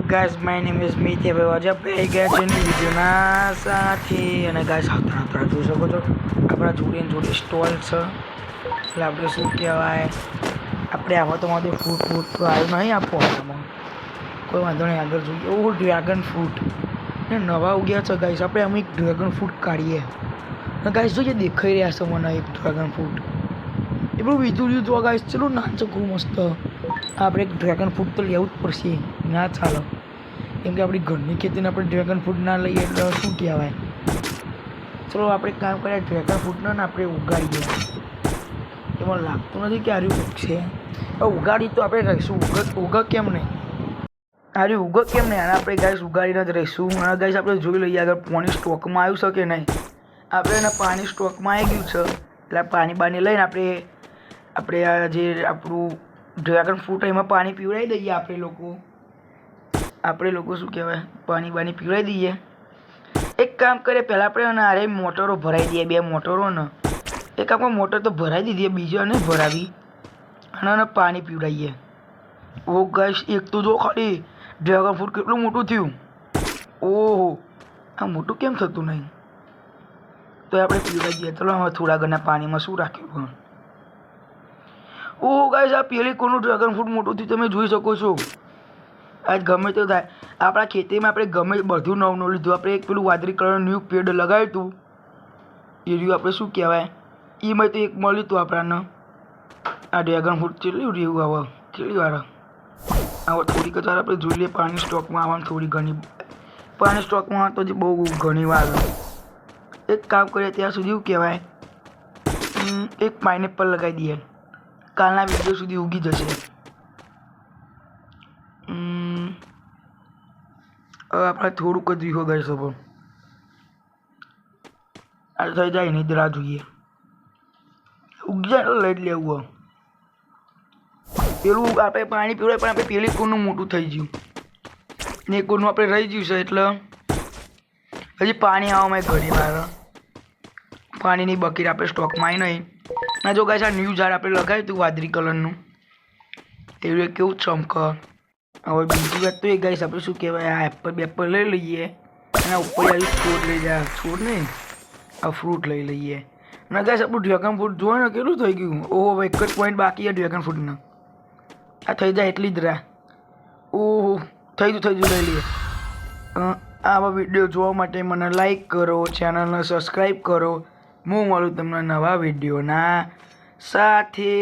guys, my name is Meet. હવે આજે આપણે ગયા છે વિડીયોના સાથે અને ગાઈસ આવતા જોઈ શકો છો આપણા જોડે સ્ટોલ છે એટલે આપણે શું કહેવાય આપણે આવા તો માટે ફ્રૂટ આવ્યું નહીં આપો આમાં કોઈ વાંધો નહીં આગળ જોઈએ ઓ ડ્રેગન ફ્રૂટ ને નવા ઉગ્યા છે ગાઈસ આપણે આમ એક ડ્રેગન ફ્રૂટ કાઢીએ અને ગાઈસ જોઈએ દેખાઈ રહ્યા છે મને એક ડ્રેગન ફ્રૂટ એ બધું વિધું તો ગાઈસ ચલો નાચો ખૂબ મસ્ત આપણે એક ડ્રેગન ફ્રૂટ તો લેવું જ પડશે ના ચાલો કેમ કે આપણી ઘરની ખેતીને આપણે ડ્રેગન ફ્રૂટ ના લઈએ એટલે શું કહેવાય ચલો આપણે કામ કરીએ ડ્રેગન ફ્રૂટને ને આપણે ઉગાડીએ એમાં લાગતું નથી કે આર્યું ઉગશે ઉગાડી તો આપણે રહીશું ઉગ કેમ નહીં આર્યું ઉગ કેમ નહીં અને આપણે ગાઈસ ઉગાડીને જ રહીશું અને ગાઈસ આપણે જોઈ લઈએ આગળ પાણી સ્ટોકમાં આવ્યું છે કે નહીં આપણે એના પાણી સ્ટોકમાં આવી ગયું છે એટલે પાણી બાની લઈને આપણે આ જે આપણું ડ્રેગન ફ્રૂટ એમાં પાણી પીવડાવી દઈએ આપણે લોકો શું કહેવાય પાણી બાની પીવડાવી દઈએ એક કામ કરીએ પહેલાં આપણે આરે મોટરો ભરાઈ દઈએ બે મોટરો ને એક આપણે મોટર તો ભરાઈ દીધી બીજો નહીં ભરાવી અને પાણી પીવડાવીએ ઓ ગાઈસ એક તો જો ખાલી ડ્રેગન ફ્રૂટ કેટલું મોટું થયું ઓહો આ મોટું કેમ થતું નહીં તો આપણે પીવડાવી દઈએ ચલો હવે થોડા ઘણા પાણીમાં શું રાખ્યું પણ ઓ ગાઈસ આ પેલી કોનું ડ્રેગન ફ્રૂટ મોટું થયું તમે જોઈ શકો છો આજ ગમે તે થાય આપણા ખેતીમાં આપણે ગમે બધું નવું લીધું આપણે એક પેલું વાદળી કલરનું ન્યૂ પેડ લગાવ્યું હતું એ રહ્યું આપણે શું કહેવાય એમાં તો એક મળ્યું હતું આપણને આ ડ્રેગન ફ્રૂટ કેટલું રહ્યું હવે કેટલી વાર હવે થોડીક વાર આપણે જોઈ લઈએ પાણી સ્ટોકમાં આવવાનું થોડી ઘણી પાણી સ્ટોકમાં તો બહુ ઘણી વાર એક કામ કરીએ ત્યાં સુધી એવું કહેવાય એક પાઇનેપલ લગાવી દઈએ કાલના વિડીયો સુધી ઉગી જશે હવે આપણે થોડુંક જ રીહો ગઈ શકો આ થઈ જાય નહીં રાહ જોઈએ ઉગી જાય લઈ જ લેવું પેલું આપણે પાણી પીવડાય પણ આપણે પેલી કોનું મોટું થઈ ગયું ને કોનું આપણે રહી ગયું છે એટલે હજી પાણી આવવામાં ઘણી વાર પાણીની બકેટ આપણે સ્ટોકમાં આવી નહીં ના જો ગાઈસ આ ન્યૂ ઝાડ આપણે લગાવ્યું હતું વાદળી કલરનું એવું કેવું ચમક હવે બીજી વાત તો એ ગાઈસ આપણે શું કહેવાય આ એપલ લઈ લઈએ અને ઉપર આવી છોડ લઈ જાય છોડ નહીં આ ફ્રૂટ લઈ લઈએ અને ગાઈસ આપણું ડ્રેગન ફ્રૂટ જોવે ને કેટલું થઈ ગયું ઓહો એક જ પોઈન્ટ બાકી છે ડ્રેગન ફ્રૂટના આ થઈ જાય એટલી જ રાહ ઓહો થઈ ગયું લઈ લઈએ આવા વિડીયો જોવા માટે મને લાઈક કરો ચેનલને સબસ્ક્રાઈબ કરો હું મળું તમને નવા વિડીયોના સાથે